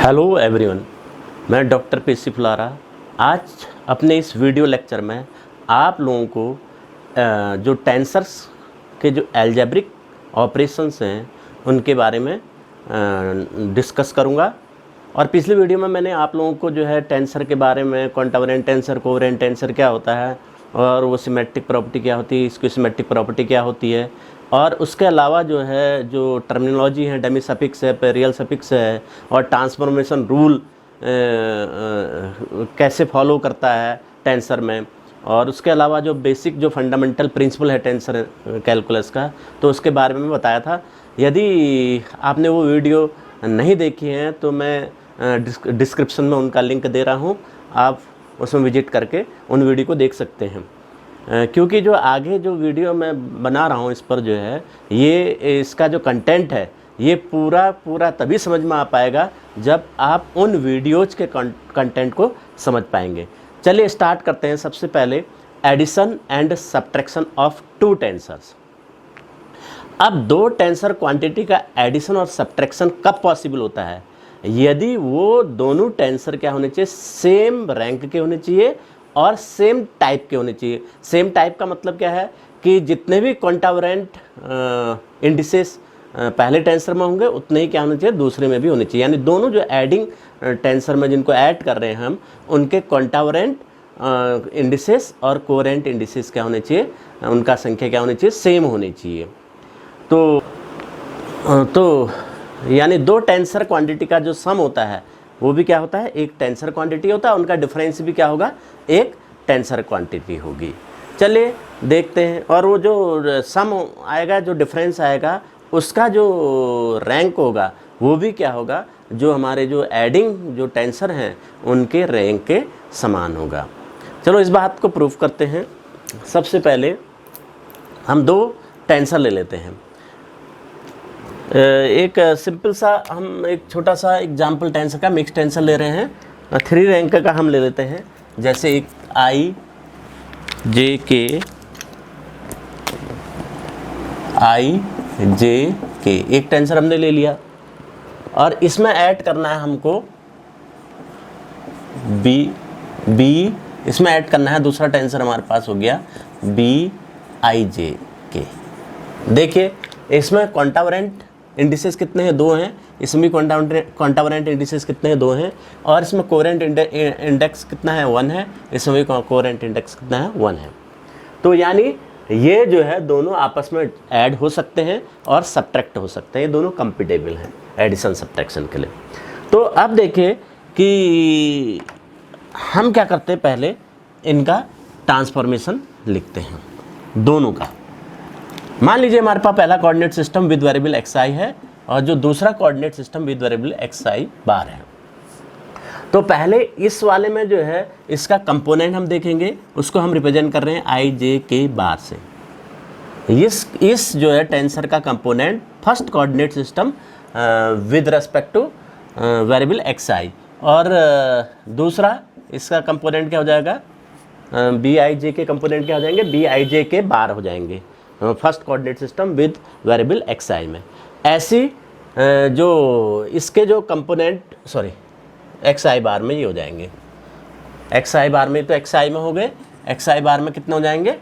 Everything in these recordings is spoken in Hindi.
हेलो एवरीवन, मैं डॉक्टर पीसी फुलारा आज अपने इस वीडियो लेक्चर में आप लोगों को जो टेंसर्स के जो अलजेब्रिक ऑपरेशंस हैं उनके बारे में डिस्कस करूंगा। और पिछले वीडियो में मैंने आप लोगों को जो है टेंसर के बारे में कॉन्टवरेंट टेंसर, कोवेरेंट टेंसर क्या होता है और वो सिमेट्रिक प्रॉपर्टी क्या होती है, इसकी सिमेट्रिक प्रॉपर्टी क्या होती है, और उसके अलावा जो है जो टर्मिनोलॉजी है, डेमी सफिक्स है, रियल सफिक्स है, और ट्रांसफॉर्मेशन रूल कैसे फॉलो करता है टेंसर में, और उसके अलावा जो बेसिक जो फंडामेंटल प्रिंसिपल है टेंसर कैलकुलस का, तो उसके बारे में बताया था। यदि आपने वो वीडियो नहीं देखी है तो मैं डिस्क्रिप्शन में उनका लिंक दे रहा हूँ, आप उसमें विजिट करके उन वीडियो को देख सकते हैं। क्योंकि जो आगे जो वीडियो मैं बना रहा हूँ इस पर जो है ये इसका जो कंटेंट है ये पूरा तभी समझ में आ पाएगा जब आप उन वीडियोज के कंटेंट को समझ पाएंगे। चलिए स्टार्ट करते हैं। सबसे पहले addition and subtraction of two tensors. अब दो टेंसर क्वांटिटी का एडिशन और सब्ट्रैक्शन कब पॉसिबल होता है? यदि वो दोनों टेंसर क्या होने चाहिए, सेम रैंक के होने चाहिए और सेम टाइप के होने चाहिए। सेम टाइप का मतलब क्या है कि जितने भी कॉन्टावरेंट इंडिसेस पहले टेंसर में होंगे उतने ही क्या होने चाहिए दूसरे में भी होने चाहिए। यानी दोनों जो एडिंग टेंसर में जिनको ऐड कर रहे हैं हम, उनके कॉन्टावरेंट इंडिसेस और कोवेरेंट इंडिसेस क्या होने चाहिए, उनका संख्या क्या होनी चाहिए, सेम होनी चाहिए। तो यानी दो टेंसर क्वांटिटी का जो सम होता है वो भी क्या होता है, एक टेंसर क्वांटिटी होता है, उनका डिफरेंस भी क्या होगा, एक टेंसर क्वांटिटी होगी। चलिए देखते हैं। और वो जो सम आएगा, जो डिफरेंस आएगा, उसका जो रैंक होगा वो भी क्या होगा, जो हमारे जो एडिंग जो टेंसर हैं उनके रैंक के समान होगा। चलो इस बात को प्रूफ करते हैं। सबसे पहले हम दो टेंसर ले लेते हैं। एक सिंपल सा हम एक छोटा सा एग्जाम्पल टेंसर का मिक्स टेंसर ले रहे हैं। 3 रैंक का हम ले लेते हैं। जैसे एक आई जे के एक टेंसर हमने ले लिया, और इसमें ऐड करना है हमको बी इसमें ऐड करना है दूसरा टेंसर हमारे पास हो गया बी आई जे के। देखिए इसमें कॉन्टावरेंट इंडिसेस कितने हैं, 2 हैं। इसमें कॉन्टावरेंट इंडिसेस कितने हैं, 2 हैं। और इसमें कोवेरेंट इंडेक्स कितना है, 1 है। इसमें भी कोवेरेंट इंडेक्स कितना है, 1 है। तो यानी ये जो है दोनों आपस में ऐड हो सकते हैं और सब्ट्रैक्ट हो सकते हैं। ये दोनों कंपेटेबल हैं एडिशन सब्ट्रैक्शन के लिए। तो अब देखिए कि हम क्या करते हैं, पहले इनका ट्रांसफॉर्मेशन लिखते हैं दोनों का। मान लीजिए हमारे पास पहला coordinate system with variable X I है और जो दूसरा coordinate system with variable X I bar है। तो पहले इस वाले में जो है इसका कंपोनेंट हम देखेंगे, उसको हम रिप्रेजेंट कर रहे हैं आई जे के बार से। इस जो है टेंसर का component first coordinate system with respect to variable X I, और दूसरा इसका कंपोनेंट क्या हो जाएगा, बी आई जे के कंपोनेंट क्या हो जाएंगे, बी आई जे के बार हो जाएंगे first coordinate system with variable X I में। ऐसी जो इसके जो कंपोनेंट एक्स आई बार में ये हो जाएंगे। एक्स आई बार में तो एक्स आई में हो गए, एक्स आई बार में कितने हो जाएंगे,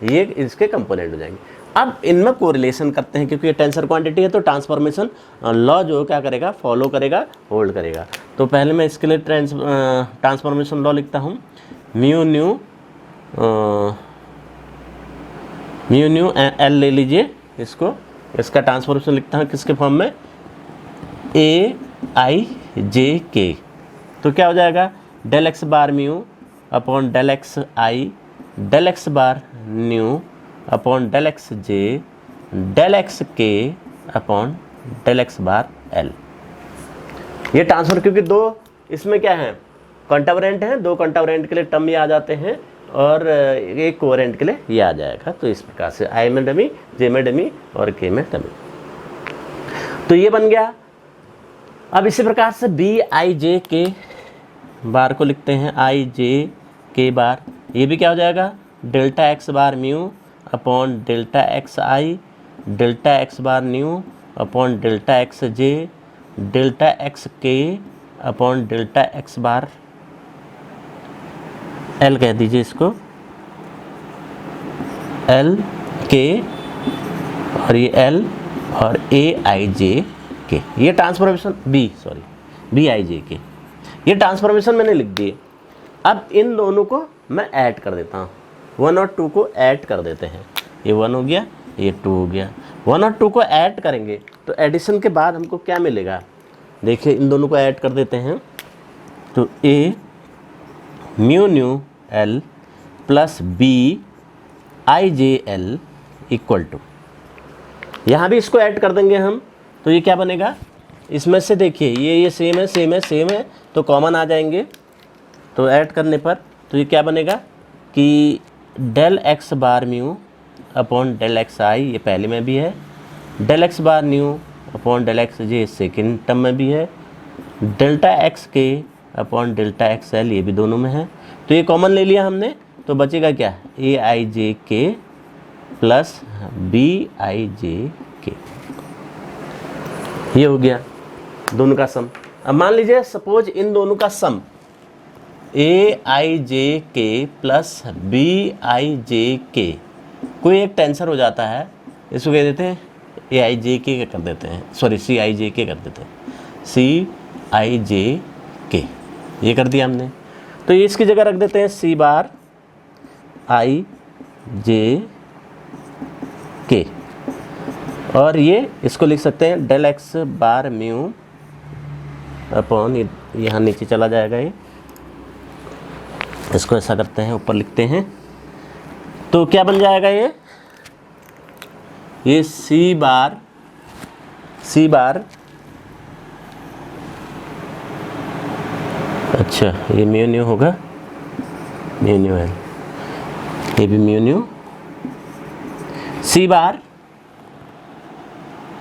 ये इसके कंपोनेंट हो जाएंगे। अब इनमें कोरिलेशन करते हैं, क्योंकि ये टेंसर क्वांटिटी है तो ट्रांसफॉर्मेशन लॉ जो क्या करेगा, फॉलो करेगा, होल्ड करेगा। तो पहले मैं इसके लिए ट्रांसफॉर्मेशन लॉ लिखता हूँ। म्यू न्यू एल ले लीजिए इसको, इसका ट्रांसफॉर्मेशन लिखता हूँ किसके फॉर्म में, ए आई जे के। तो क्या हो जाएगा, del X bar mu upon del X आई, del X bar nu upon del x जे, डेल एक्स के upon del X bar L. ये ट्रांसफर, क्योंकि दो इसमें क्या है, कॉन्टावरेंट हैं, 2 कॉन्टावरेंट के लिए टर्म ये आ जाते हैं और एक कोवेरेंट के लिए ये आ जाएगा। तो इस प्रकार से आई में डमी, जे में डमी और के में डमी, तो ये बन गया। अब इसी प्रकार से बी आई जे के बार को लिखते हैं, आई जे के बार, ये भी क्या हो जाएगा, delta X bar mu upon delta X I, delta X bar nu upon delta X J, delta X के upon delta X bar L कह दीजिए इसको, एल के और ये एल और ए आई जे के, ये ट्रांसफॉर्मेशन बी आई जे के, ये ट्रांसफॉर्मेशन मैंने लिख दिए। अब इन दोनों को मैं ऐड कर देता हूँ, 1 और 2 को ऐड कर देते हैं। ये 1 हो गया, ये 2 हो गया। 1 और 2 को ऐड करेंगे तो एडिशन के बाद हमको क्या मिलेगा, देखिए इन दोनों को ऐड कर देते हैं तो A mu nu L plus B I J L equal to, यहाँ भी इसको ऐड कर देंगे हम तो ये क्या बनेगा, इसमें से देखिए ये सेम है तो कॉमन आ जाएंगे। तो ऐड करने पर तो ये क्या बनेगा कि del X bar mu upon del X आई, ये पहले में भी है, del X bar nu upon del x जे सेकेंड टर्म में भी है, डेल्टा एक्स के अपॉन डेल्टा एक्स एल ये भी दोनों में है। तो ये कॉमन ले लिया हमने तो बचेगा क्या, ए आई जे के प्लस बी आई जे के, ये हो गया दोनों का सम। अब मान लीजिए सपोज इन दोनों का सम ए आई जे के प्लस बी आई जे के कोई एक टेंसर हो जाता है, इसको कह देते हैं ए आई जे के कर देते हैं, सॉरी सी आई जे के कर देते हैं, सी आई जे के, ये कर दिया हमने। तो ये इसकी जगह रख देते हैं सी बार आई जे के, और ये इसको लिख सकते हैं del X bar mu upon, यहाँ नीचे चला जाएगा ये, इसको ऐसा करते हैं ऊपर लिखते हैं तो क्या बन जाएगा ये सी बार अच्छा ये म्यू न्यू होगा, म्यू न्यू एल, ये भी म्यू न्यू, सी बार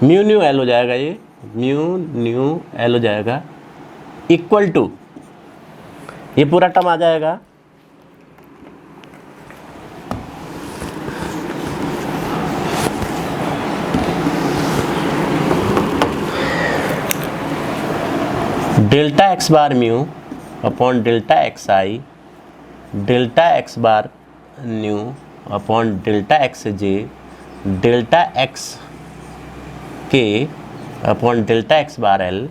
म्यू न्यू एल हो जाएगा, ये म्यू न्यू एल हो जाएगा इक्वल टू, ये पूरा टर्म आ जाएगा delta X bar mu upon delta X I, delta X bar nu upon delta X J, delta X के upon delta X bar L,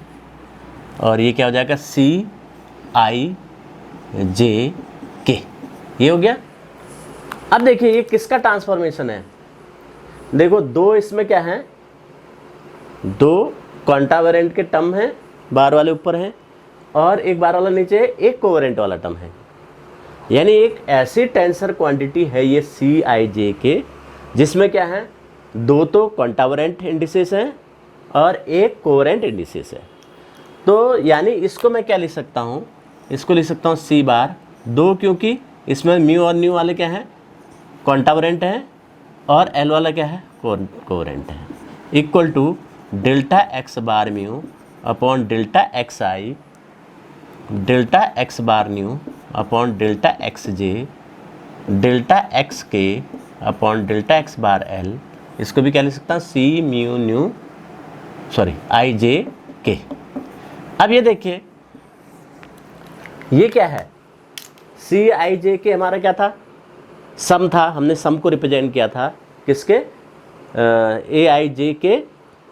और ये क्या हो जाएगा सी आई जे के, ये हो गया। अब देखिए ये किसका ट्रांसफॉर्मेशन है, देखो दो इसमें क्या है, दो कॉन्टावेरेंट के टर्म हैं, बार वाले ऊपर हैं और एक बार वाला नीचे है, एक कोवेरेंट वाला टर्म है, यानी एक ऐसी टेंसर क्वांटिटी है ये सी आई जे के जिसमें क्या है, दो तो कॉन्टावेरेंट इंडिसेस हैं और एक कोवेरेंट इंडिसेस है। तो यानी इसको मैं क्या लिख सकता हूँ, इसको लिख सकता हूँ सी बार दो, क्योंकि इसमें म्यू और न्यू वाले क्या हैं, कॉन्टावेरेंट हैं, और एल वाला क्या है, कोवेरेंट है, equal to delta X bar mu upon delta X I, delta X bar nu upon delta X J, delta X के upon delta X bar L, इसको भी क्या लिख सकता हूँ C mu nu sorry I J K. अब ये देखिए ये क्या है, सी आई जे के हमारा क्या था, सम था, हमने सम को रिप्रेजेंट किया था किसके, ए आई जे के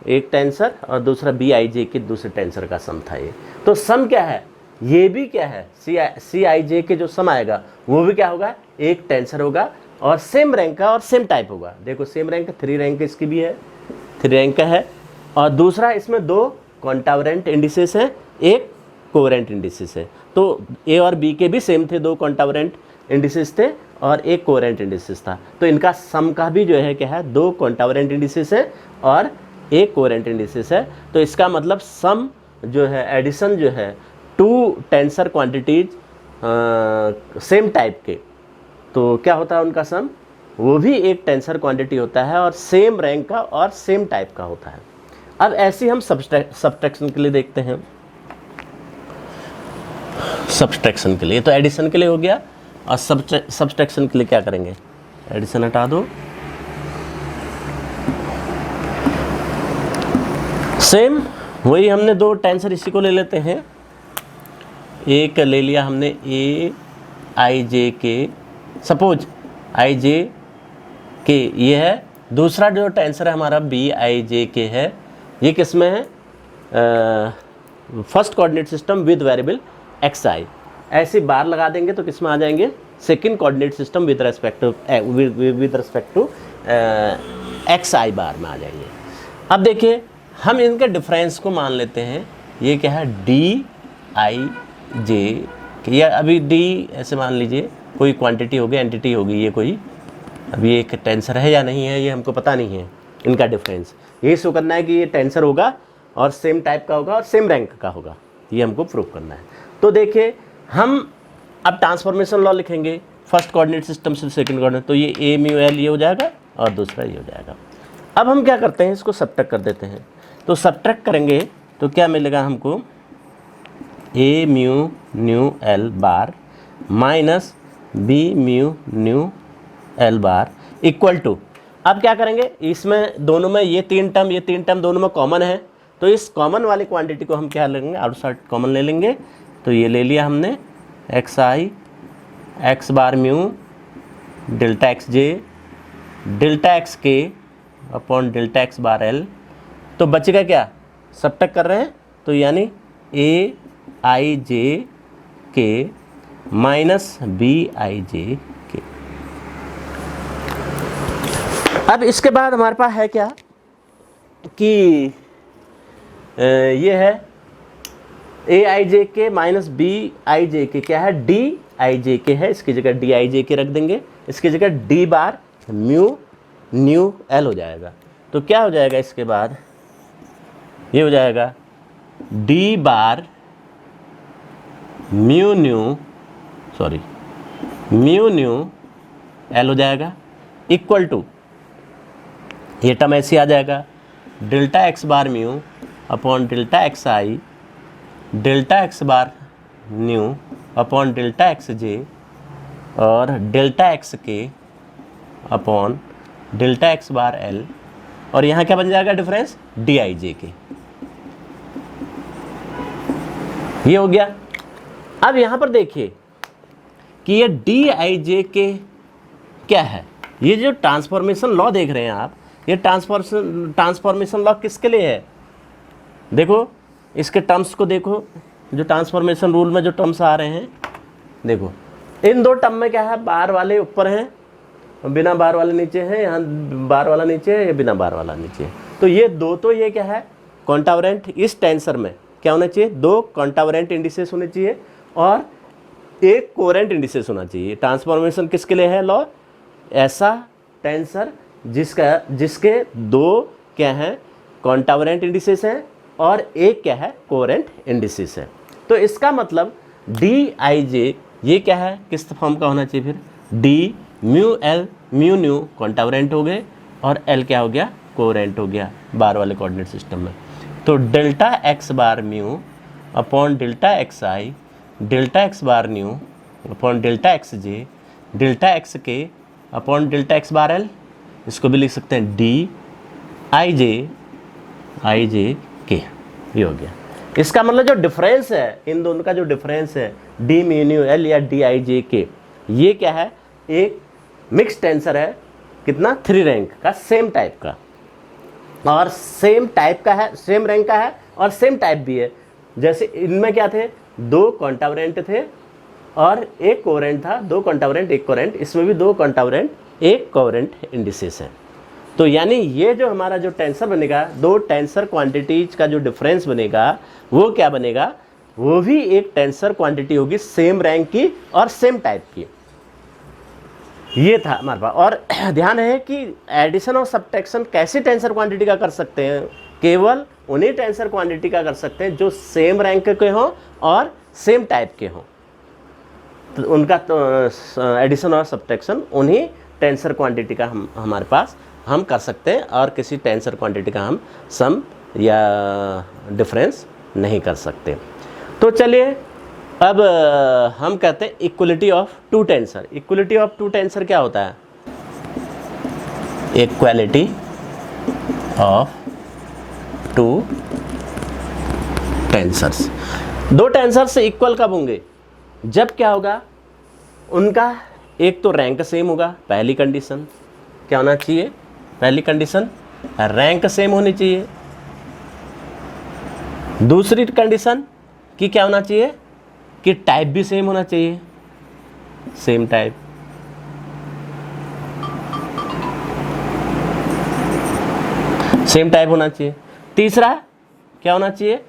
एक टेंसर और दूसरा बी आई जे के दूसरे टेंसर का सम था ये। तो सम क्या है, ये भी क्या है, सी आई जे के जो सम आएगा वो भी क्या होगा, एक टेंसर होगा और सेम रैंक का और सेम टाइप होगा। देखो सेम रैंक 3 रैंक इसकी भी है, 3 रैंक का है, और दूसरा इसमें दो कॉन्टावेरेंट इंडिसेस हैं, एक कोवेरेंट इंडिसेस है। तो ए और बी के भी सेम थे, दो कॉन्टावेरेंट इंडिसेस थे और एक कोवेरेंट इंडिसेस था। तो इनका सम का भी जो है क्या है, दो कॉन्टावेरेंट इंडिसेस है और एक कोवेरेंट इंडिसेस है। तो इसका मतलब सम जो है, एडिशन जो है two tensor quantities same type के, तो क्या होता है उनका सम, वो भी एक टेंसर क्वांटिटी होता है और सेम रैंक का और सेम टाइप का होता है। अब ऐसे हम सब्सट्रैक्शन के लिए देखते हैं, सब्सट्रैक्शन के लिए तो एडिशन के लिए हो गया, और सब्सट्रैक्शन के लिए क्या करेंगे, एडिशन हटा दो, सेम वही हमने दो टेंसर इसी को ले लेते हैं, एक ले लिया हमने ए आई जे के, सपोज आई जे के ये है। दूसरा जो टेंसर है हमारा बी आई जे के है, ये किस में है, first coordinate system with variable X I. ऐसे बार लगा देंगे तो किस में आ जाएंगे, second coordinate system with respect to X I bar में आ जाएंगे। अब देखिए हम इनके डिफरेंस को मान लेते हैं, ये क्या है डी आई जे, या अभी डी ऐसे मान लीजिए कोई क्वांटिटी होगी, एंटिटी होगी, ये कोई अभी एक टेंसर है या नहीं है ये हमको पता नहीं है। इनका डिफरेंस ये शो करना है कि ये टेंसर होगा और सेम टाइप का होगा और सेम रैंक का होगा, ये हमको प्रूव करना है। तो देखिए हम अब ट्रांसफॉर्मेशन लॉ लिखेंगे फर्स्ट कोऑर्डिनेट सिस्टम से सेकंड कोऑर्डिनेट, तो ये ए म्यू एल ये हो जाएगा और दूसरा ये हो जाएगा। अब हम क्या करते हैं, इसको सब्ट्रैक्ट कर देते हैं। तो सब्ट्रैक्ट करेंगे तो क्या मिलेगा हमको, A mu nu L bar minus B mu nu L bar equal to, अब क्या करेंगे, इसमें दोनों में ये तीन टर्म दोनों में कॉमन है, तो इस कॉमन वाली क्वांटिटी को हम क्या लेंगे, आउटसाइड कॉमन ले लेंगे। तो ये ले लिया हमने एक्स आई x bar mu delta X J delta X के upon delta X bar L. तो बचेगा क्या, सब्ट्रैक्ट कर रहे हैं तो यानी ए आई जे के minus B I J K. अब इसके बाद हमारे पास है क्या कि ये है ए आई जे के माइनस बी आई जे के, क्या है डी आई जे के है, इसकी जगह डी आई जे के रख देंगे, इसकी जगह डी बार म्यू न्यू एल हो जाएगा। तो क्या हो जाएगा इसके बाद, ये हो जाएगा डी बार म्यू न्यू एल हो जाएगा इक्वल टू, ये टर्म ऐसे आ जाएगा delta X bar mu upon delta X I delta X bar nu upon delta X जे और डेल्टा एक्स के upon delta X bar L, और यहाँ क्या बन जाएगा डिफरेंस, डी आई जे के। ये हो गया। अब यहाँ पर देखिए कि ये डी आई जे के क्या है, ये जो ट्रांसफॉर्मेशन लॉ देख रहे हैं आप, ये ट्रांसफॉर्मेशन लॉ किसके लिए है, देखो इसके टर्म्स को देखो, जो ट्रांसफॉर्मेशन रूल में जो टर्म्स आ रहे हैं, देखो इन दो टर्म में क्या है, बार वाले ऊपर हैं बिना बार वाले नीचे हैं, यहाँ बार वाला नीचे है या बिना बार वाला नीचे है। तो ये दो, तो ये क्या है कॉन्टावरेंट, इस टेंसर में क्या होना चाहिए, दो कॉन्टावरेंट इंडिसेस होने चाहिए और एक कोरेंट इंडिसेस होना चाहिए। ट्रांसफॉर्मेशन किसके लिए है लॉ, ऐसा टेंसर जिसके दो क्या हैं कॉन्टावरेंट इंडिसेस हैं और एक क्या है कोरेंट इंडिसेस है। तो इसका मतलब डी आई जे ये क्या है, किस फॉर्म का होना चाहिए फिर, D mu L mu nu contravariant हो गए और एल क्या हो गया, कोरेंट हो गया बार वाले कोऑर्डिनेट सिस्टम में। तो delta X bar mu upon delta X I delta X bar nu upon delta X J delta X के upon delta X bar L, इसको भी लिख सकते हैं डी आई जे के, ये हो गया। इसका मतलब जो डिफरेंस है इन दोनों का, जो डिफरेंस है डी म्यू न्यू एल या डी आई जे के, ये क्या है, एक मिक्स टेंसर है, कितना 3 रैंक का, सेम टाइप का, और सेम टाइप का है, सेम रैंक का है और सेम टाइप भी है। जैसे इनमें क्या थे, दो कॉन्टावरेंट थे और एक कोरेंट था, दो कॉन्टावरेंट एक कोरेंट, इसमें भी दो कॉन्टावरेंट एक कोरेंट इंडिसेस है। तो यानी ये जो हमारा जो टेंसर बनेगा, दो टेंसर क्वांटिटीज का जो डिफरेंस बनेगा वो क्या बनेगा, वो भी एक टेंसर क्वांटिटी होगी सेम रैंक की और सेम टाइप की। ये था हमारे पास। और ध्यान है कि एडिशन और सब्ट्रैक्शन कैसी टेंसर क्वांटिटी का कर सकते हैं, केवल उन्हीं टेंसर क्वांटिटी का कर सकते हैं जो सेम रैंक के हों और सेम टाइप के हों। तो उनका तो एडिशन और सब्ट्रैक्शन उन्हीं टेंसर क्वांटिटी का हमारे पास हम कर सकते हैं और किसी टेंसर क्वांटिटी का हम सम या डिफरेंस नहीं कर सकते। तो चलिए अब हम कहते हैं equality of two tensor. Equality of two tensor क्या होता है, इक्वलिटी ऑफ टू टेंसर्स। दो टेंसर से इक्वल कब होंगे? जब क्या होगा, उनका एक तो रैंक सेम होगा, पहली कंडीशन क्या होना चाहिए, पहली कंडीशन रैंक सेम होनी चाहिए। दूसरी कंडीशन कि क्या होना चाहिए कि टाइप भी सेम होना चाहिए, सेम टाइप। सेम टाइप होना चाहिए। तीसरा क्या होना चाहिए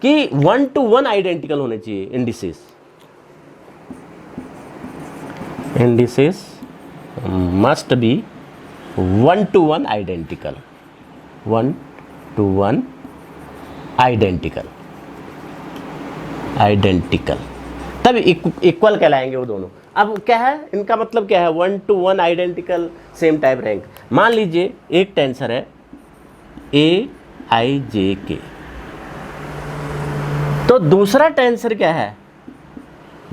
कि 1 to 1 आइडेंटिकल होने चाहिए indices. Indices must be 1 to 1 identical, 1 to 1 identical, identical, तब इक्वल कहलाएंगे वो दोनों। अब क्या है इनका मतलब, क्या है 1 to 1 identical same type rank. मान लीजिए एक टेंसर है AIJK, तो दूसरा टेंसर क्या है,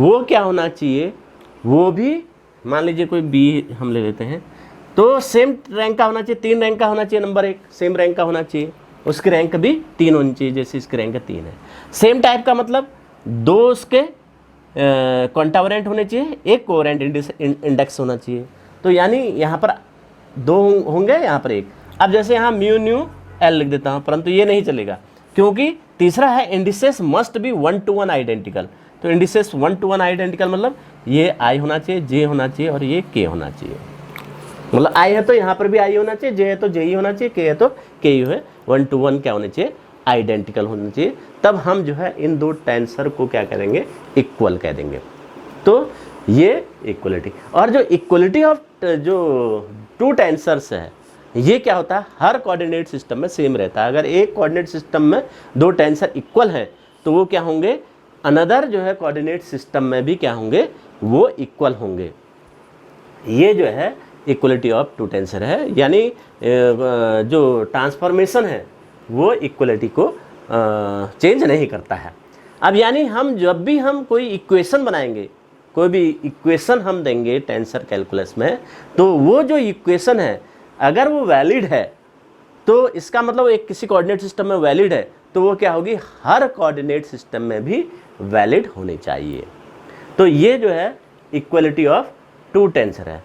वो क्या होना चाहिए, वो भी मान लीजिए कोई B हम ले लेते हैं, तो सेम रैंक का होना चाहिए, 3 रैंक का होना चाहिए, नंबर 1 सेम रैंक का होना चाहिए, उसकी रैंक भी 3 होनी चाहिए, जैसे इसकी रैंक 3 है। सेम टाइप का मतलब 2 उसके कॉन्टावरेंट होने चाहिए, एक कोवेरेंट इंडेक्स होना चाहिए। तो यानी यहाँ पर 2 होंगे, यहाँ पर 1। अब जैसे यहाँ म्यू न्यू L लिख देता हूँ, परंतु ये नहीं चलेगा क्योंकि तीसरा है indices must be 1 to 1 identical. तो इंडिसेस 1 to 1 आइडेंटिकल मतलब ये I होना चाहिए, J होना चाहिए और ये K होना चाहिए। मतलब I है तो यहाँ पर भी I होना चाहिए, J है तो J ही होना चाहिए, K है तो K ही है। 1 to 1 क्या होना चाहिए, आइडेंटिकल होना चाहिए। तब हम जो है इन दो टेंसर को क्या करेंगे, इक्वल कह देंगे। तो ये इक्वलिटी। और जो इक्वलिटी ऑफ जो 2 टेंसर्स है, ये क्या होता है, हर कोऑर्डिनेट सिस्टम में सेम रहता है। अगर एक कोऑर्डिनेट सिस्टम में 2 टेंसर इक्वल हैं तो वो क्या होंगे, अनदर जो है कोऑर्डिनेट सिस्टम में भी क्या होंगे, वो इक्वल होंगे। ये जो है इक्वलिटी ऑफ 2 टेंसर है, यानी जो ट्रांसफॉर्मेशन है वो इक्वलिटी को चेंज नहीं करता है। अब यानी हम जब भी हम कोई इक्वेशन बनाएंगे, कोई भी इक्वेशन हम देंगे टेंसर कैलकुलस में, तो वो जो इक्वेशन है अगर वो वैलिड है, तो इसका मतलब एक किसी कोऑर्डिनेट सिस्टम में वैलिड है, तो वो क्या होगी, हर कोऑर्डिनेट सिस्टम में भी वैलिड होनी चाहिए। तो ये जो है इक्वलिटी ऑफ 2 टेंसर है।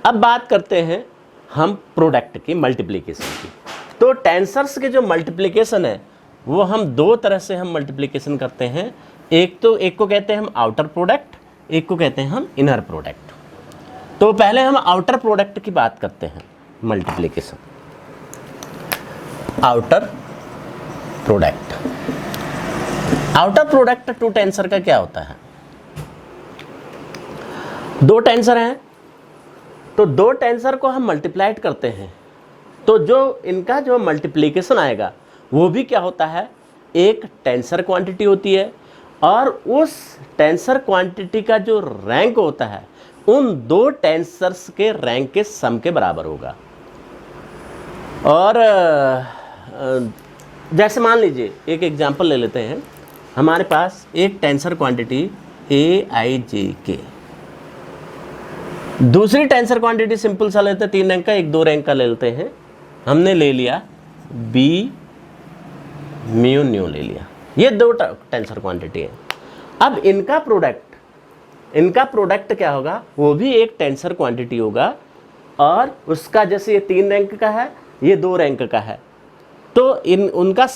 अब बात करते हैं हम प्रोडक्ट की, मल्टीप्लिकेशन की। तो टेंसर्स के जो मल्टीप्लिकेशन है वो हम 2 तरह से हम मल्टीप्लिकेशन करते हैं। एक को कहते हैं हम आउटर प्रोडक्ट, एक को कहते हैं हम इनर प्रोडक्ट। तो पहले हम आउटर प्रोडक्ट की बात करते हैं, multiplication. Outer product, outer product 2 tensor का क्या होता है, 2 टेंसर हैं तो 2 टेंसर को हम मल्टीप्लाइड करते हैं, तो जो इनका जो मल्टीप्लिकेशन आएगा वो भी क्या होता है, एक टेंसर क्वांटिटी होती है और उस टेंसर क्वांटिटी का जो रैंक होता है उन 2 टेंसर्स के रैंक के सम के बराबर होगा। और जैसे मान लीजिए एक एग्जांपल ले लेते हैं, हमारे पास एक टेंसर क्वांटिटी AIJK, दूसरी टेंसर क्वांटिटी सिंपल सा लेते हैं, 3 रैंक का, एक 2 रैंक का ले लेते हैं। हमने ले लिया B म्यू न्यू ले लिया, ये 2 टेंसर क्वांटिटी है। अब इनका प्रोडक्ट क्या होगा, वो भी एक टेंसर क्वांटिटी होगा और उसका जैसे ये 3 रैंक का है, ये 2 रैंक का है, तो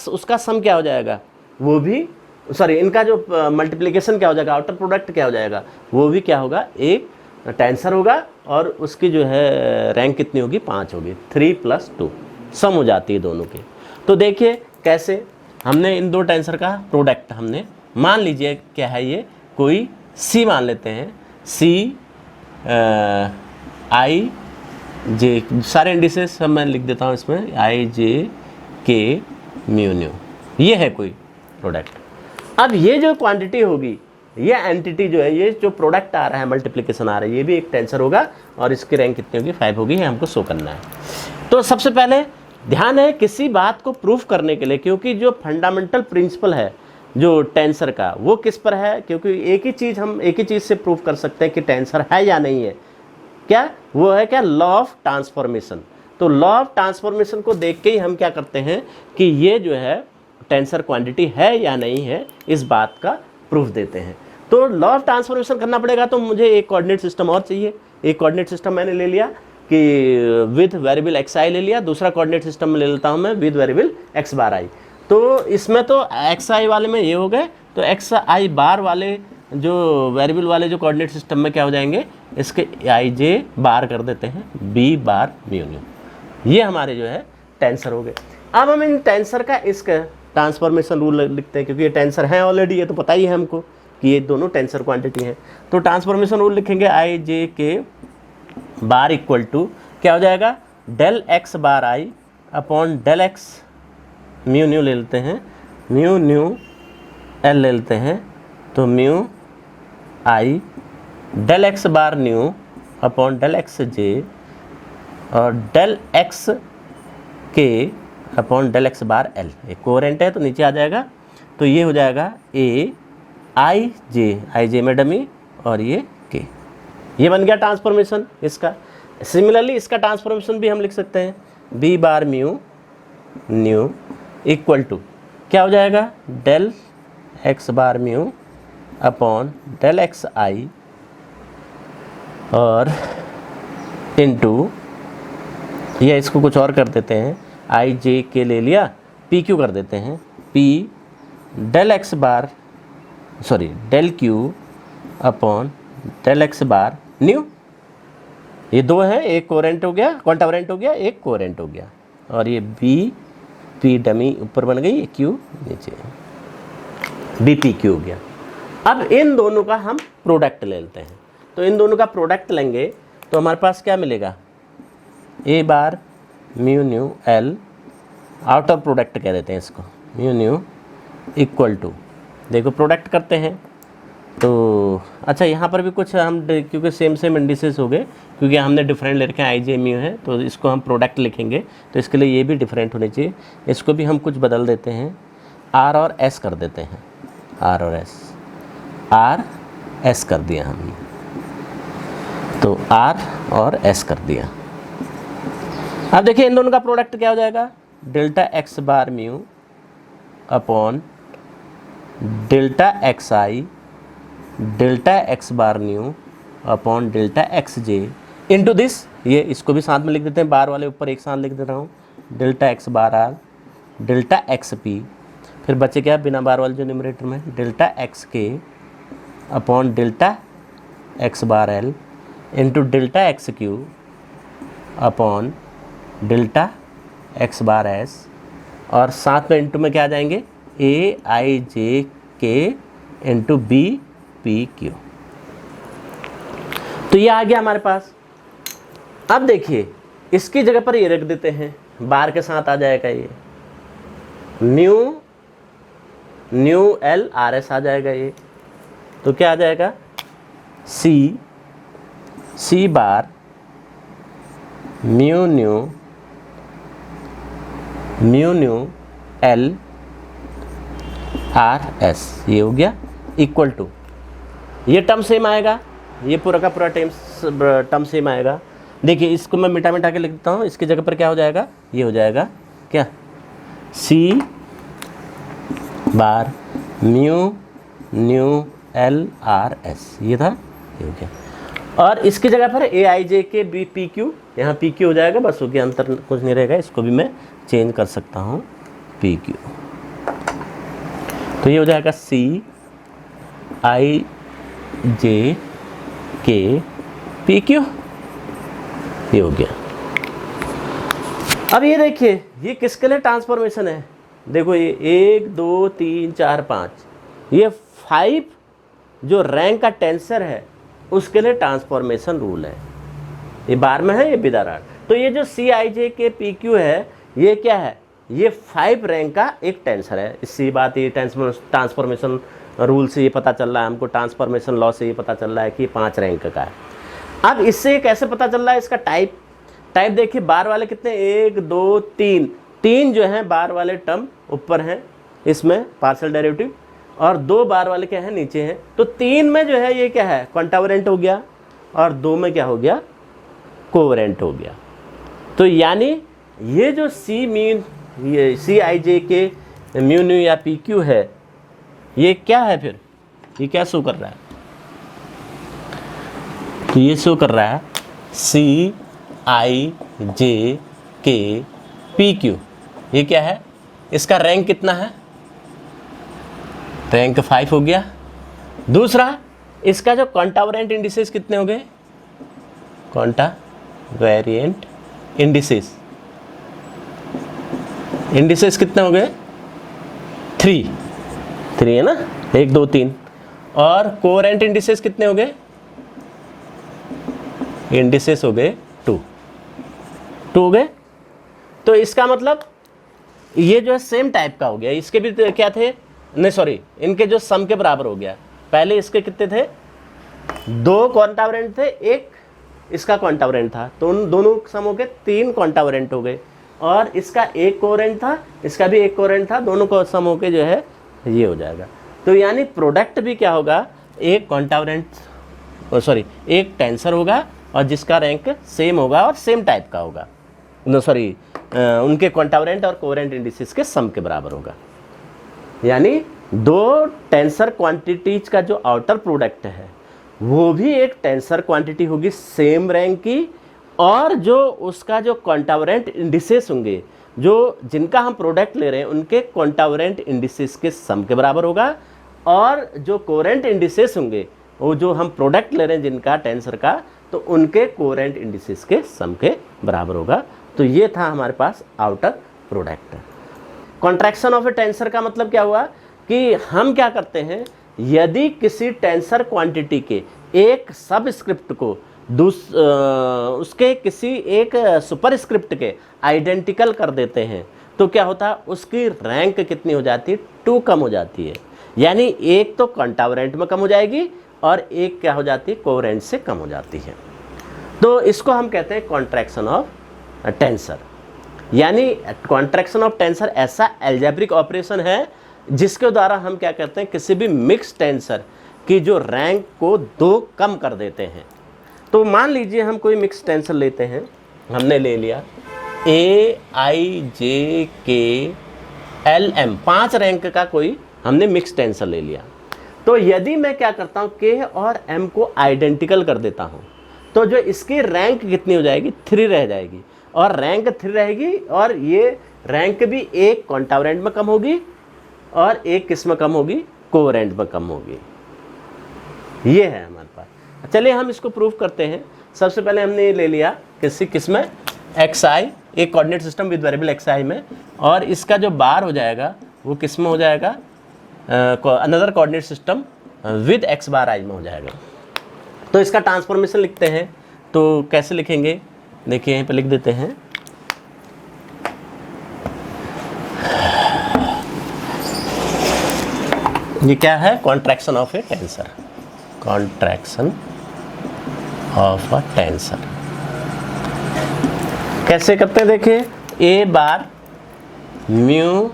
उसका सम क्या हो जाएगा, वो भी इनका जो मल्टीप्लिकेशन क्या हो जाएगा, आउटर प्रोडक्ट क्या हो जाएगा, वो भी क्या होगा, एक टेंसर होगा और उसकी जो है रैंक कितनी होगी, 5 होगी। 3 + 2 सम हो जाती है दोनों की। तो देखिए कैसे हमने इन 2 टेंसर का प्रोडक्ट, हमने मान लीजिए क्या है, ये कोई C मान लेते हैं, C IJ, सारे इंडिसेस सब मैं लिख देता हूँ इसमें, IJK म्यू न्यू, ये है कोई प्रोडक्ट। अब ये जो क्वांटिटी होगी, ये एंटिटी जो है, ये जो प्रोडक्ट आ रहा है, मल्टीप्लिकेशन आ रहा है, ये भी एक टेंसर होगा और इसकी रैंक कितनी होगी, 5 होगी, ये हमको शो करना है। तो सबसे पहले ध्यान है किसी बात को प्रूफ करने के लिए, क्योंकि जो फंडामेंटल प्रिंसिपल है जो टेंसर का, वो किस पर है, क्योंकि हम एक ही चीज़ से प्रूफ कर सकते हैं कि टेंसर है या नहीं है। क्या वो है, क्या लॉ ऑफ ट्रांसफॉर्मेशन। तो लॉ ऑफ ट्रांसफॉर्मेशन को देख के ही हम क्या करते हैं कि ये जो है टेंसर क्वांटिटी है या नहीं है, इस बात का प्रूफ देते हैं। तो लॉ ऑफ ट्रांसफॉर्मेशन करना पड़ेगा, तो मुझे एक कोऑर्डिनेट सिस्टम और चाहिए। एक कोऑर्डिनेट सिस्टम मैंने ले लिया कि विद वेरिएबल एक्स आई ले लिया, दूसरा कोऑर्डिनेट सिस्टम में ले लेता हूँ मैं विद वेरिएबल एक्स बार आई। तो इसमें तो एक्स आई वाले में ये हो गए, तो एक्स आई बार वाले जो वेरिएबल वाले जो कोऑर्डिनेट सिस्टम में क्या हो जाएंगे, इसके आई जे बार कर देते हैं बी बार म्यू न्यू। ये हमारे जो है टेंसर हो गए। अब हम इन टेंसर का इसका ट्रांसफॉर्मेशन रूल लिखते हैं, क्योंकि ये टेंसर है ऑलरेडी, ये तो पता ही है हमको कि ये दोनों टेंसर क्वांटिटी हैं। तो ट्रांसफॉर्मेशन रूल लिखेंगे आई जे के बार इक्वल टू क्या हो जाएगा, del X bar I upon del X mu nu ले लेते हैं, म्यू न्यू एल ले लेते हैं, तो म्यू आई del X bar nu upon del x जे और डेल एक्स के upon del X bar L. एक कोवेरिएंट है तो नीचे आ जाएगा, तो ये हो जाएगा ए आई जे में डमी और ये के। ये बन गया ट्रांसफॉर्मेशन इसका। सिमिलरली इसका ट्रांसफॉर्मेशन भी हम लिख सकते हैं, B bar mu nu equal to क्या हो जाएगा, del X bar mu upon del X I और इनटू या इसको कुछ और कर देते हैं, आई जे के ले लिया, पी क्यू कर देते हैं, P del X bar del Q upon del X bar nu. ये दो है, एक कोवेरिएंट हो गया, क्वांटावरेंट हो गया, एक कोवेरिएंट हो गया, और ये बी पी डमी ऊपर बन गई, क्यू नीचे, बी पी क्यू हो गया। अब इन दोनों का हम प्रोडक्ट ले लेते हैं। तो इन दोनों का प्रोडक्ट लेंगे तो हमारे पास क्या मिलेगा, A bar mu nu L, outer product कह देते हैं इसको, म्यू न्यू इक्वल टू, देखो प्रोडक्ट करते हैं तो अच्छा यहाँ पर भी कुछ हम क्योंकि सेम इंडिसेस हो गए, क्योंकि हमने डिफरेंट ले रखे हैं, आई जे म्यू है, तो इसको हम प्रोडक्ट लिखेंगे, तो इसके लिए ये भी डिफरेंट होने चाहिए। इसको भी हम कुछ बदल देते हैं, आर और एस कर देते हैं, आर और एस कर दिया हमने, तो आर और एस कर दिया। अब देखिए इन दोनों का प्रोडक्ट क्या हो जाएगा, delta X bar mu upon delta X I delta X bar nu upon delta X J into this, ये इसको भी साथ में लिख देते हैं, बार वाले ऊपर एक साथ लिख दे रहा हूँ, delta X bar R delta X P, फिर बचे क्या बिना बार वाले जो न्यूमरेटर में, डेल्टा एक्स के upon delta X bar L into delta X Q upon delta X bar S, और साथ में इंटू में क्या आ जाएंगे, ए आई जे के इंटू बी पी क्यू। तो ये आ गया हमारे पास। अब देखिए इसकी जगह पर ये रख देते हैं, बार के साथ आ जाएगा ये न्यू एल आर एस आ जाएगा ये, तो क्या आ जाएगा, C bar mu nu L R S, ये हो गया इक्वल टू, ये टर्म सेम आएगा, ये पूरा का पूरा टर्म सेम आएगा। देखिए इसको मैं मिटा के लिख देता हूँ, इसकी जगह पर क्या हो जाएगा, ये हो जाएगा क्या, C bar mu nu L R S, ये था, ये हो गया। और इसकी जगह पर ए आई जे के बी पी क्यू, यहाँ पी क्यू हो जाएगा, बस हो गया, अंतर कुछ नहीं रहेगा, इसको भी मैं चेंज कर सकता हूँ पी क्यू, तो ये हो जाएगा सी आई जे के पी क्यू, ये हो गया। अब ये देखिए ये किसके लिए ट्रांसफॉर्मेशन है, देखो ये 1 2 3 4 5, ये 5 जो रैंक का टेंसर है उसके लिए ट्रांसफॉर्मेशन रूल है, ये बार में है, ये बिदार आर। तो ये जो सी आई जे के पी क्यू है, ये क्या है, ये 5 रैंक का एक टेंसर है। इससे बात ये ट्रांसफॉर्मेशन रूल से ये पता चल रहा है हमको, ट्रांसफॉर्मेशन लॉ से ये पता चल रहा है कि 5 रैंक का है। अब इससे कैसे पता चल रहा है इसका टाइप देखिए, बार वाले कितने, 1 2 3 जो हैं बार वाले टर्म ऊपर हैं इसमें पार्शियल डेरिवेटिव, और 2 बार वाले क्या है नीचे हैं। तो 3 में जो है ये क्या है, क्वांटावरेंट हो गया, और 2 में क्या हो गया, कोवरेंट हो गया। तो यानी ये जो सी आई जे के म्यू न्यू या पी क्यू है, ये क्या है फिर, ये क्या शो कर रहा है? तो ये शो कर रहा है CIJKPQ। ये क्या है? इसका रैंक कितना है? रैंक 5 हो गया। दूसरा, इसका जो कॉन्टावरेंट इंडिसेस कितने हो गए? कॉन्टावेरिएंट इंडिसेस कितने हो गए? 3 है ना, 1 2 3। और कोवेरेंट इंडिसेस कितने हो गए? इंडिसेस हो गए 2 हो गए। तो इसका मतलब ये जो है सेम टाइप का हो गया। इसके भी क्या थे? नहीं सॉरी, इनके जो सम के बराबर हो गया। पहले इसके कितने थे? 2 क्वांटावरेंट थे, 1 इसका क्वांटावरेंट था, तो उन दोनों सम हो गए 3 क्वांटावरेंट हो गए। और इसका 1 कोवेरेंट था, इसका भी 1 कोवेरेंट था, दोनों को सम होके जो है ये हो जाएगा। तो यानी प्रोडक्ट भी क्या होगा? एक क्वांटावरेंट सॉरी एक टेंसर होगा और जिसका रैंक सेम होगा और सेम टाइप का होगा। उनके क्वांटावरेंट और कोवेरेंट इंडिसेस के सम के बराबर होगा। यानी 2 टेंसर क्वांटिटीज का जो आउटर प्रोडक्ट है वो भी एक टेंसर क्वांटिटी होगी सेम रैंक की, और जो उसका जो क्वांटावरेंट इंडिसेस होंगे, जो जिनका हम प्रोडक्ट ले रहे हैं, उनके क्वांटावरेंट इंडिसेस के सम के बराबर होगा। और जो कोवेरेंट इंडिसेस होंगे, वो जो हम प्रोडक्ट ले रहे हैं जिनका टेंसर का, तो उनके कोवेरेंट इंडिसेस के सम के बराबर होगा। तो ये था हमारे पास outer product. Contraction of a tensor का मतलब क्या हुआ कि हम क्या करते हैं, यदि किसी टेंसर क्वांटिटी के एक सब स्क्रिप्ट को उसके किसी एक सुपर स्क्रिप्ट के आइडेंटिकल कर देते हैं, तो क्या होता है? उसकी रैंक कितनी हो जाती है? 2 कम हो जाती है। यानी एक तो क्वांटावरेंट में कम हो जाएगी और एक क्या हो जाती है? कोवेरेंट से कम हो जाती है। तो इसको हम कहते हैं कॉन्ट्रैक्शन ऑफ टेंसर। यानी कॉन्ट्रैक्शन ऑफ टेंसर ऐसा अलजेब्रिक ऑपरेशन है जिसके द्वारा हम क्या करते हैं? किसी भी मिक्स टेंसर की जो रैंक को 2 कम कर देते हैं। तो मान लीजिए हम कोई मिक्स टेंसर लेते हैं, हमने ले लिया AIJKLM, 5 रैंक का कोई हमने मिक्स टेंसर ले लिया। तो यदि मैं क्या करता हूँ, K और M को आइडेंटिकल कर देता हूँ, तो जो इसकी रैंक कितनी हो जाएगी? 3 रह जाएगी। और रैंक 3 रहेगी, और ये रैंक भी एक क्वांटावरेंट में कम होगी और एक किस में कम होगी? कोवेरेंट में कम होगी। ये है हमारे पास। चलिए हम इसको प्रूव करते हैं। सबसे पहले हमने ले लिया किस में? XI, एक coordinate system with variable XI में, और इसका जो बार हो जाएगा वो किस में हो जाएगा? Another coordinate system with X bar I में हो जाएगा। तो इसका ट्रांसफॉर्मेशन लिखते हैं, तो कैसे लिखेंगे? देखिए यहीं पर लिख देते हैं। ये क्या है? Contraction of a tensor. Contraction of a tensor कैसे करते हैं? देखिए A bar mu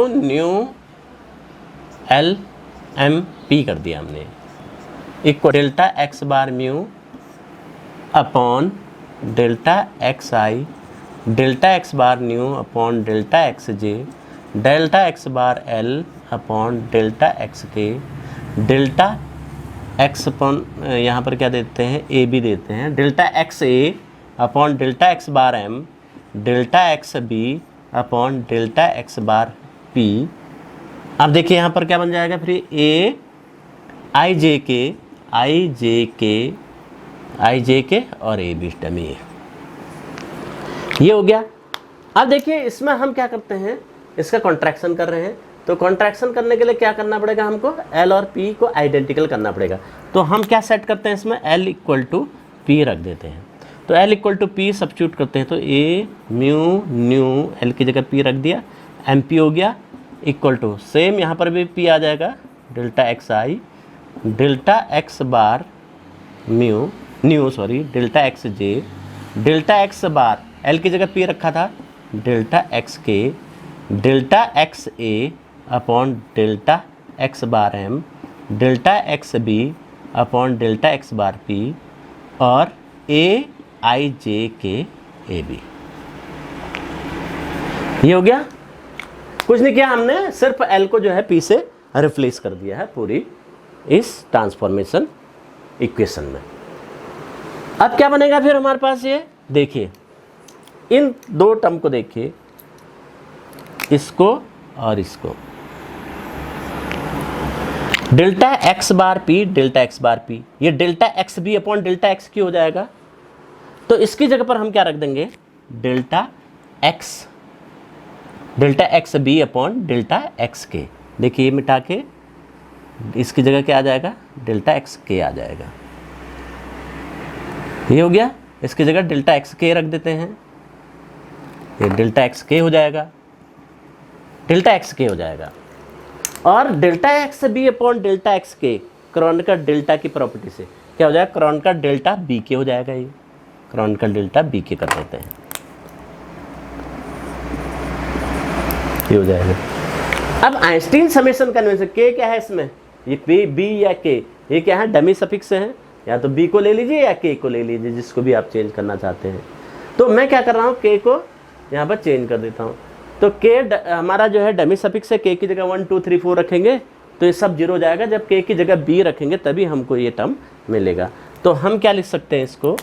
nu LMP कर दिया हमने, equal delta X bar mu upon delta XI delta X bar nu upon delta XJ delta X bar L upon delta XK delta X upon यहाँ पर क्या देते हैं? AB देते हैं, delta XA upon delta X bar M delta XB upon delta X bar P। अब देखिए यहाँ पर क्या बन जाएगा फिर? IJK और AB डमी है। ये हो गया। अब देखिए इसमें हम क्या करते हैं? इसका कॉन्ट्रैक्शन कर रहे हैं, तो कॉन्ट्रैक्शन करने के लिए क्या करना पड़ेगा? हमको L और P को आइडेंटिकल करना पड़ेगा। तो हम क्या सेट करते हैं इसमें? L इक्वल टू P रख देते हैं। तो L equal to P substitute करते हैं, तो A म्यू न्यू L की जगह P रख दिया, MP हो गया, इक्वल टू सेम यहाँ पर भी P आ जाएगा, डेल्टा XI डेल्टा X बार delta XJ delta X bar L की जगह P रखा था, delta XK delta XA upon delta X bar M delta XB upon delta X bar P और AIJK AB। ये हो गया। कुछ नहीं किया हमने, सिर्फ एल को जो है पी से रिप्लेस कर दिया है पूरी इस ट्रांसफॉर्मेशन इक्वेशन में। अब क्या बनेगा फिर हमारे पास, ये देखिए इन दो टर्म को देखिए, इसको और इसको, delta X bar P delta X bar P, ये delta X B upon delta X की हो जाएगा। तो इसकी जगह पर हम क्या रख देंगे, delta X B upon delta X K. देखिए ये मिटा के इसकी जगह क्या आ जाएगा, डेल्टा एक्स के आ जाएगा। ये हो गया, इसकी जगह डेल्टा एक्स के रख देते हैं, ये डेल्टा एक्स के हो जाएगा, डेल्टा एक्स के हो जाएगा। और delta X B upon delta X K Kronecker delta की प्रॉपर्टी से क्या हो जाएगा, क्रॉनिकल डेल्टा बी के हो जाएगा। ये क्रॉनिकल डेल्टा बी के कर देते हैं, ये हो जाएगा। अब आइंस्टीन समेशन कन्वेंशन, के क्या है इसमें, ये पी बी या के, ये क्या है, डमी सफिक्स है, या तो बी को ले लीजिए या के को ले लीजिए, जिसको भी आप चेंज करना चाहते हैं। तो मैं क्या कर रहा हूँ, के को यहाँ पर चेंज कर देता हूँ। तो के हमारा जो है डमी सफिक्स है, के की जगह 1 2 3 4 रखेंगे तो ये सब जीरो हो जाएगा। जब के की जगह बी रखेंगे तभी हमको ये टर्म मिलेगा। तो हम क्या लिख सकते हैं इसको,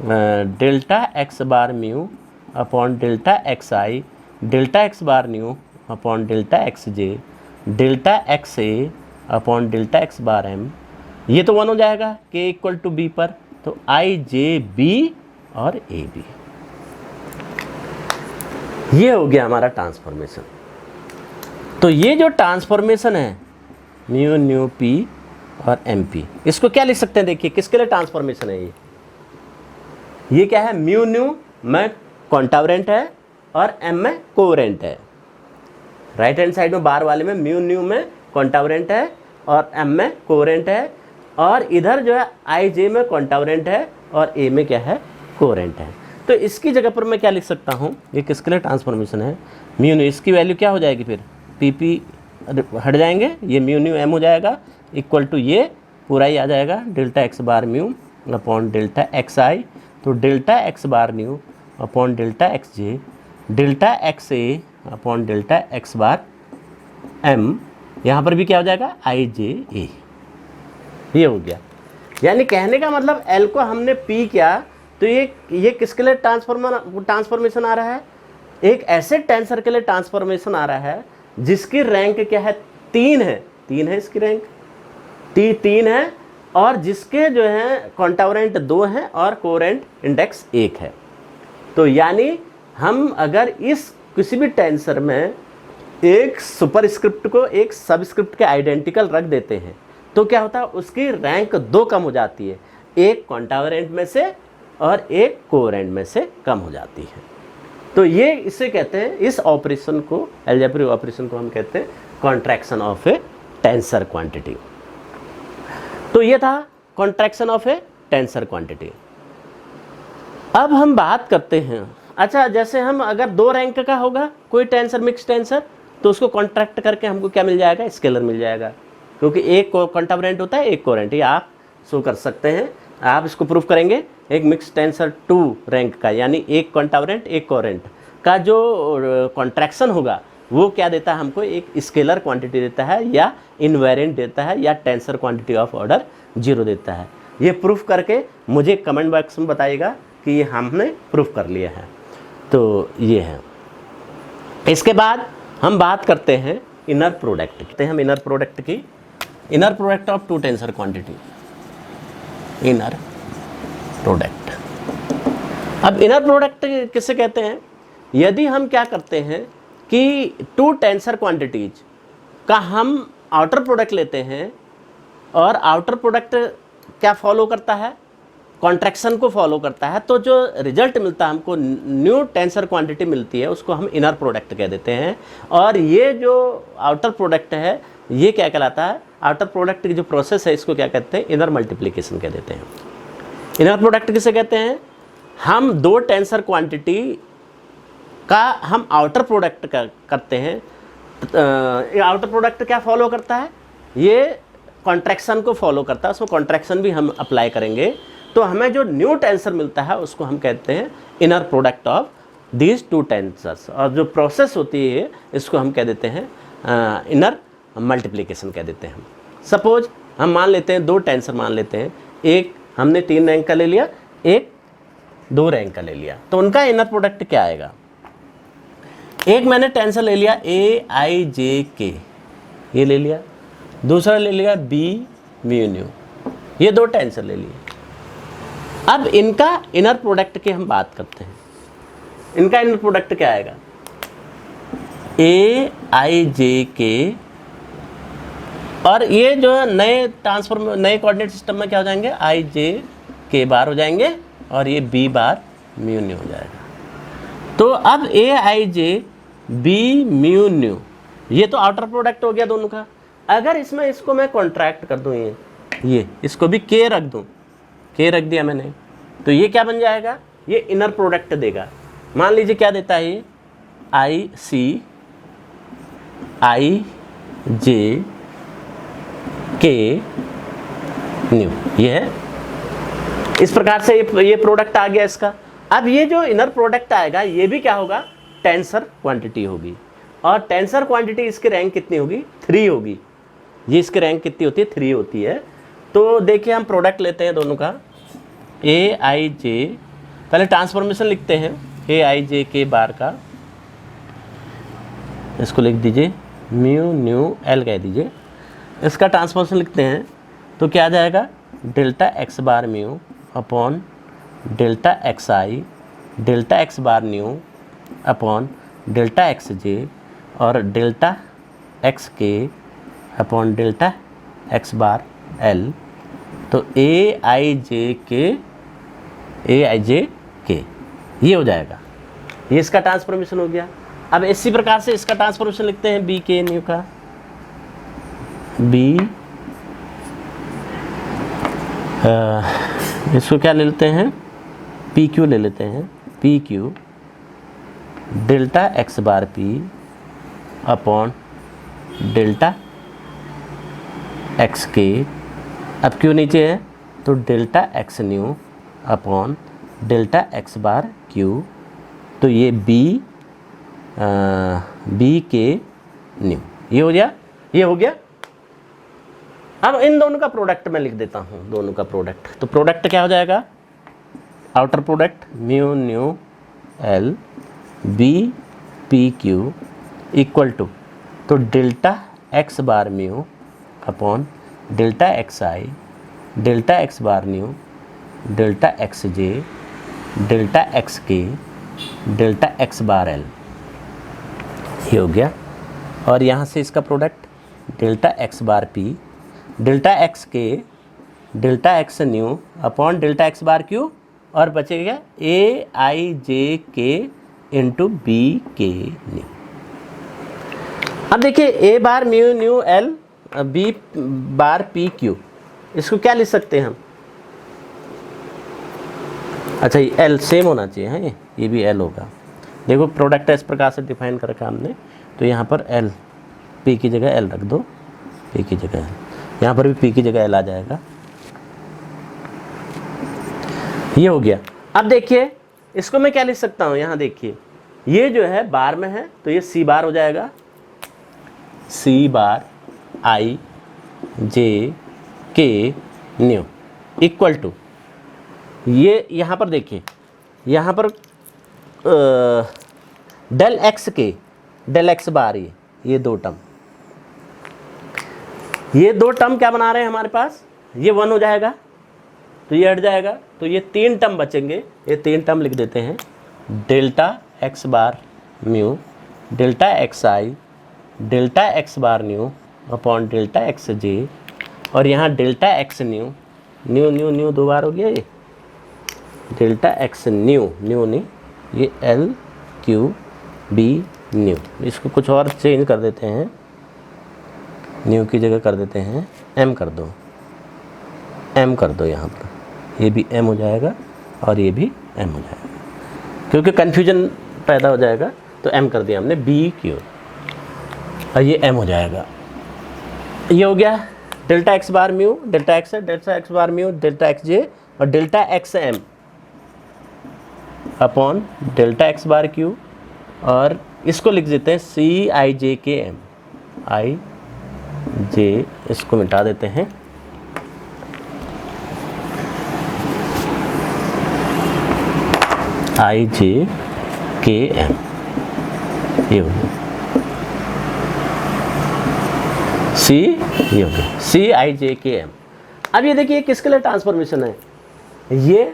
delta X bar mu upon delta X I, delta X bar nu upon delta X J, delta x A upon delta X bar M. ये तो 1 हो जाएगा के इक्वल टू बी पर, तो आई जे बी और ए बी, ये हो गया हमारा ट्रांसफॉर्मेशन। तो ये जो ट्रांसफॉर्मेशन है म्यू न्यू पी और एम पी, इसको क्या लिख सकते हैं, देखिए किसके लिए ट्रांसफॉर्मेशन है ये क्या है, म्यू न्यू में कॉन्टावरेंट है और एम में कोवरेंट है। राइट हैंड साइड में बार वाले में म्यू न्यू में कॉन्टावरेंट है और एम में कोवरेंट है, और इधर जो है आई जे में कॉन्टावरेंट है और ए में क्या है, कोवरेंट है। तो इसकी जगह पर मैं क्या लिख सकता हूँ, ये किसके लिए ट्रांसफॉर्मेशन है, म्यू न्यू, इसकी वैल्यू क्या हो जाएगी फिर, पी पी हट जाएंगे, ये म्यू न्यू एम हो जाएगा, इक्वल टू ये पूरा ही आ जाएगा delta X bar mu upon delta X आई। तो delta X bar nu upon delta X J, delta x ए अपॉन डेल्टा एक्स बार एम, यहाँ पर भी क्या हो जाएगा, आई जे ए, ये हो गया। यानी कहने का मतलब एल को हमने पी किया तो ये किसके लिए ट्रांसफॉर्मेशन आ रहा है, एक ऐसे टेंसर के लिए ट्रांसफॉर्मेशन आ रहा है जिसकी रैंक क्या है, 3 है, 3 है इसकी रैंक, 3 है, और जिसके जो है कॉन्टावरेंट 2 हैं और कोवरेंट इंडेक्स 1 है। तो यानी हम अगर इस किसी भी टेंसर में एक सुपरस्क्रिप्ट को एक सबस्क्रिप्ट के आइडेंटिकल रख देते हैं तो क्या होता है, उसकी रैंक 2 कम हो जाती है, एक कॉन्टावरेंट में से और एक कोवरेंट में से कम हो जाती है। तो ये इसे कहते हैं, इस ऑपरेशन को, अलजेब्रिक ऑपरेशन को हम कहते हैं contraction of a tensor quantity. तो ये था contraction of a tensor quantity. अब हम बात करते हैं, अच्छा जैसे हम अगर 2 रैंक का होगा कोई टेंसर, मिक्स टेंसर, तो उसको कॉन्ट्रैक्ट करके हमको क्या मिल जाएगा, स्केलर मिल जाएगा, क्योंकि एक कॉन्टावरेंट होता है एक कोवरेंट, ये आप शो कर सकते हैं, आप इसको प्रूफ करेंगे। एक मिक्स टेंसर 2 रैंक का, यानी एक कॉन्टावरेंट एक कोवरेंट का जो कॉन्ट्रैक्शन होगा वो क्या देता है हमको, एक स्केलर क्वांटिटी देता है, या इनवेरिएंट देता है, या टेंसर क्वांटिटी ऑफ ऑर्डर 0 देता है। ये प्रूफ करके मुझे कमेंट बॉक्स में बताइएगा कि ये हमने प्रूफ कर लिया है। तो ये है। इसके बाद हम बात करते हैं इनर प्रोडक्ट, कहते हैं हम इनर प्रोडक्ट की, inner product of 2 tensor quantity, inner product. अब इनर प्रोडक्ट किसे कहते हैं, यदि हम क्या करते हैं कि 2 टेंसर क्वांटिटीज का हम आउटर प्रोडक्ट लेते हैं, और आउटर प्रोडक्ट क्या फॉलो करता है, कॉन्ट्रैक्शन को फॉलो करता है, तो जो रिजल्ट मिलता है हमको, न्यू टेंसर क्वांटिटी मिलती है, उसको हम इनर प्रोडक्ट कह देते हैं। और ये जो आउटर प्रोडक्ट है ये क्या कहलाता है, आउटर प्रोडक्ट की जो प्रोसेस है इसको क्या कहते हैं, इनर मल्टीप्लिकेशन कह देते हैं। इनर प्रोडक्ट किसे कहते हैं, हम 2 टेंसर क्वांटिटी का हम आउटर प्रोडक्ट करते हैं। आउटर प्रोडक्ट क्या फॉलो करता है, ये कॉन्ट्रैक्शन को फॉलो करता है, उसमें कॉन्ट्रैक्शन भी हम अप्लाई करेंगे, तो हमें जो न्यू टेंसर मिलता है उसको हम कहते हैं inner product of these two tensors, और जो प्रोसेस होती है इसको हम कह देते हैं इनर मल्टीप्लिकेशन कह देते हैं। सपोज हम मान लेते हैं 2 टेंसर मान लेते हैं, एक हमने 3 रैंक का ले लिया, एक 2 रैंक का ले लिया, तो उनका इनर प्रोडक्ट क्या आएगा। एक मैंने टेंसर ले लिया AIJK, ये ले लिया, दूसरा ले लिया B म्यू न्यू, ये 2 टेंसर ले लिए। अब इनका इनर प्रोडक्ट की हम बात करते हैं। इनका इनर प्रोडक्ट क्या आएगा, AIJK, और ये जो है नए ट्रांसफॉर्म नए कोऑर्डिनेट सिस्टम में क्या हो जाएंगे, IJK बार हो जाएंगे और ये B बार म्यू न्यू हो जाएगा। तो अब AIJB म्यू न्यू, ये तो आउटर प्रोडक्ट हो गया दोनों का। अगर इसमें इसको मैं कॉन्ट्रैक्ट कर दूँ, ये इसको भी K रख दूँ, K रख दिया मैंने, तो ये क्या बन जाएगा, ये इनर प्रोडक्ट देगा। मान लीजिए क्या देता है ये, ICIJK न्यू, ये है। इस प्रकार से ये प्रोडक्ट आ गया इसका। अब ये जो इनर प्रोडक्ट आएगा ये भी क्या होगा, टेंसर क्वांटिटी होगी, और टेंसर क्वांटिटी इसकी रैंक कितनी होगी, 3 होगी। ये इसकी रैंक कितनी होती है, 3 होती है। तो देखिए हम प्रोडक्ट लेते हैं दोनों का, AIJ, पहले ट्रांसफॉर्मेशन लिखते हैं AIJK बार का, इसको लिख दीजिए म्यू न्यू L कह दीजिए। इसका ट्रांसफॉर्मेशन लिखते हैं तो क्या आ जाएगा, delta x bar mu upon delta XI, delta x bar nu upon delta XJ, और delta XK upon delta x bar L। तो AIJK ये हो जाएगा, ये इसका ट्रांसफॉर्मेशन हो गया। अब इसी प्रकार से इसका ट्रांसफॉर्मेशन लिखते हैं BK न्यू का, इसको क्या ले लेते हैं, PQ ले लेते हैं, PQ delta x bar P upon delta XK, अब Q नीचे है तो delta x nu upon delta x bar Q, तो ये BK न्यू, ये हो गया, ये हो गया। अब इन दोनों का प्रोडक्ट मैं लिख देता हूँ, दोनों का प्रोडक्ट। तो प्रोडक्ट क्या हो जाएगा, outer product mu nu L BPQ equal to, तो delta x bar mu upon delta XI, delta x bar nu, delta XJ, delta XK, delta x bar L, ये हो गया। और यहाँ से इसका product delta x bar P, delta XK, delta x nu upon delta x bar Q, और बचेगा AIJK इंटू BK न्यू। अब देखिए A bar mu nu L B bar PQ, इसको क्या लिख सकते हैं हम, अच्छा ये L सेम होना चाहिए है, ये भी L होगा। देखो प्रोडक्ट इस प्रकार से डिफाइन कर रखा हमने, तो यहाँ पर L, P की जगह L रख दो, P की जगह L, यहाँ पर भी P की जगह L आ जाएगा, ये हो गया। अब देखिए इसको मैं क्या लिख सकता हूँ, यहाँ देखिए ये जो है बार में है तो ये C बार हो जाएगा, C bar IJK nu equal to, ये यहाँ पर देखिए, यहाँ पर del XK, del x bar, ये 2 टर्म, ये 2 टर्म क्या बना रहे हैं हमारे पास, ये 1 हो जाएगा तो ये हट जाएगा, तो ये 3 टर्म बचेंगे। ये 3 टर्म लिख देते हैं, delta x bar mu, delta XI, delta x bar nu upon delta XJ, और यहाँ delta x nu, nu nu nu 2 बार हो गया, ये डेल्टा x न्यू, न्यू नहीं, ये LQB न्यू। इसको कुछ और चेंज कर देते हैं, न्यू की जगह कर देते हैं M कर दो, M कर दो, यहाँ पर ये भी M हो जाएगा और ये भी M हो जाएगा, क्योंकि कन्फ्यूजन पैदा हो जाएगा, तो M कर दिया हमने BQ, और ये M हो जाएगा। ये हो गया delta x bar mu, delta x है, delta x bar mu, delta XJ और delta XM, upon delta X bar Q, और इसको लिख देते हैं सी आई जे के एम, आई जे, इसको मिटा देते हैं, आई जे के एम, ये हो गया सी, ये हो गया सी आई जे के एम। अब ये देखिए किसके लिए ट्रांसफॉर्मेशन है, ये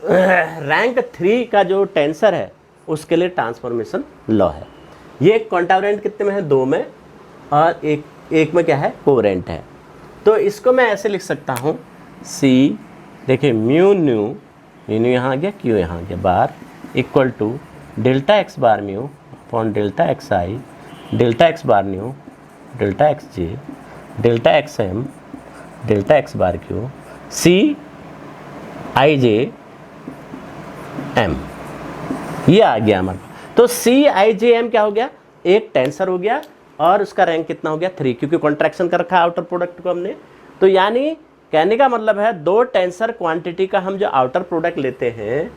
रैंक 3 का जो टेंसर है उसके लिए ट्रांसफॉर्मेशन लॉ है। ये क्वांटावरेंट कितने में है, 2 में, और एक में क्या है, कोवेरेंट है। तो इसको मैं ऐसे लिख सकता हूँ, सी, देखिए म्यू न्यू, न्यू यहाँ आ गया, क्यू यहाँ आ गया, bar equal to delta X bar mu upon delta X I, delta X bar nu, delta X J, delta X M, delta X bar Q, C I J M, ये आ गया हमारे। तो सी आई जे एम क्या हो गया, एक टेंसर हो गया, और उसका रैंक कितना हो गया, 3, क्योंकि कॉन्ट्रैक्शन कर रखा है आउटर प्रोडक्ट को हमने। तो यानी कहने का मतलब है 2 टेंसर क्वांटिटी का हम जो आउटर प्रोडक्ट लेते हैं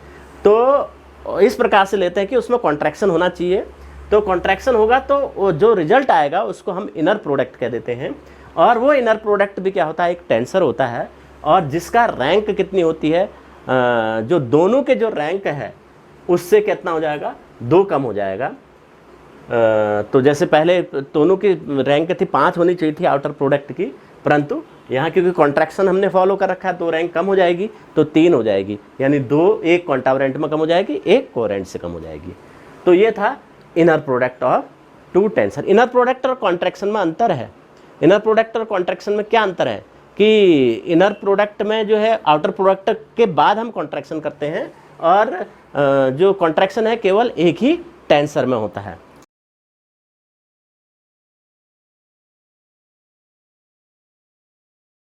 तो इस प्रकार से लेते हैं कि उसमें कॉन्ट्रैक्शन होना चाहिए। तो कॉन्ट्रैक्शन होगा तो जो रिजल्ट आएगा उसको हम इनर प्रोडक्ट कह देते हैं, और वो इनर प्रोडक्ट भी क्या होता है, एक टेंसर होता है, और जिसका रैंक कितनी होती है, जो दोनों के जो रैंक है उससे कितना हो जाएगा, 2 कम हो जाएगा। तो जैसे पहले दोनों की रैंक थी 5 होनी चाहिए थी आउटर प्रोडक्ट की, परंतु यहाँ क्योंकि कॉन्ट्रैक्शन हमने फॉलो कर रखा है 2 रैंक कम हो जाएगी, तो 3 हो जाएगी, यानी 2 एक क्वांटावरेंट में कम हो जाएगी, एक कोवेरेंट से कम हो जाएगी। तो ये था inner product of 2 tensor. Inner product और कॉन्ट्रैक्शन में अंतर है। इनर प्रोडक्ट और कॉन्ट्रैक्शन में क्या अंतर है कि इनर प्रोडक्ट में जो है आउटर प्रोडक्ट के बाद हम कॉन्ट्रैक्शन करते हैं, और जो कॉन्ट्रैक्शन है केवल एक ही टेंसर में होता है।